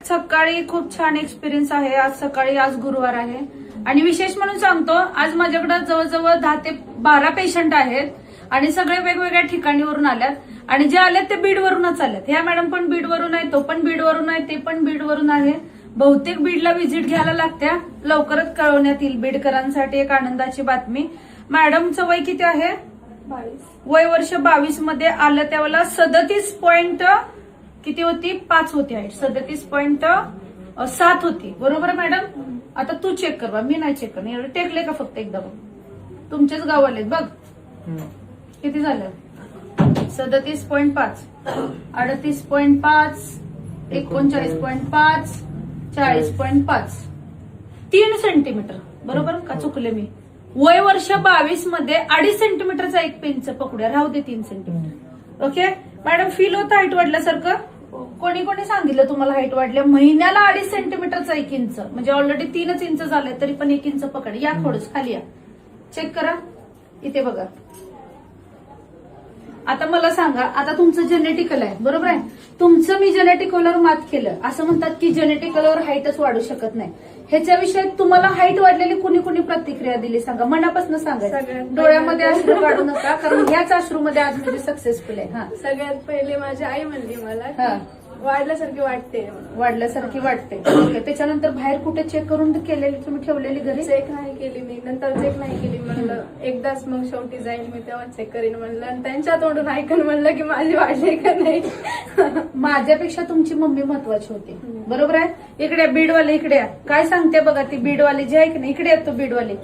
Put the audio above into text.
सकाळी खूप छान एक्सपिरियन्स आहे. आज गुरुवार आहे आणि विशेष म्हणून सांगतो, आज माझ्याकडे जवळजवळ 10 ते 12 पेशंट आहेत आणि सगळे वेगवेगळ्या ठिकाणीवरून आल्यात आणि जे आलेत ते बीडवरूनच आलेत. ह्या मॅडम पण बीडवरून आहे, तो पण बीडवरून आहे, ते पण बीडवरून आहे. बहुतेक बीडला व्हिजिट घ्यायला लागत्या. लवकरच कळवण्यात येईल बीडकरांसाठी एक आनंदाची बातमी. मॅडमचं वय किती आहे? 22. वय वर्ष 22 मध्ये आलं त्यावेळेला 37 पॉइंट किती होती? 5 होती हाईट. 37.7 होती. बरोबर आहे मॅडम? आता तू चेक कर बा, मी नाही चेक करणार. एवढे टेकले का फक्त एकदा बघ. तुमचेच गाववाले बघ किती झालं. 37.5, 38.5, 39.5, 40.5, 3 सेंटीमीटर. बरोबर का चुकले मी? वय वर्ष 22 मध्ये 2.5 सेंटीमीटरचा एक पेनचं पकडूया, राहू दे 3 सेंटीमीटर. ओके मॅडम, फील होतं हाईट वाढल्यासारखं? कोणी कोणी सांगितलं तुम्हाला हाईट वाढल्या? महिन्याला 2.5 सेंटीमीटरचा 1 इंच, म्हणजे ऑलरेडी 3 इंच झाले, तरी पण 1 इंच पकड. या थोडंच खाली या, चेक करा इथे बघा. आता मला सांगा, आता तुमचं जेनेटिकल आहे बरोबर आहे. तुमचं मी जेनेटिकलवर मात केलं. असं म्हणतात की जेनेटिकलवर हाईटच वाढू शकत नाही. ह्याच्याविषयी तुम्हाला हाईट वाढलेली कुणी कुणी प्रतिक्रिया दिली सांगा, मनापासून सांगा. डोळ्यामध्ये अश्रू काढू नका, कारण ह्याच अश्रूमध्ये आज म्हणजे सक्सेसफुल आहे. हा, सगळ्यात पहिले माझी आई म्हणली मला की वाढल्यासारखी वाटते म्हणून. वाढल्यासारखी वाटते. ओके, त्याच्यानंतर बाहेर कुठे चेक करून केलेली तुम्ही ठेवलेली घरी? चेक नाही केली मी, नंतर चेक नाही केली. म्हणलं एकदाच मग शेवटी जाईल मी तेव्हा चेक करीन म्हणलं, आणि त्यांच्या तोंडून ऐकून म्हणलं की माझी वाढली का नाही. माझ्यापेक्षा तुमची मम्मी महत्वाची होती. बरोबर आहे. इकडे बीडवाले, इकडे काय सांगते बघा ती बीडवाली जी आहे की नाही, इकडे येतो बीडवाली.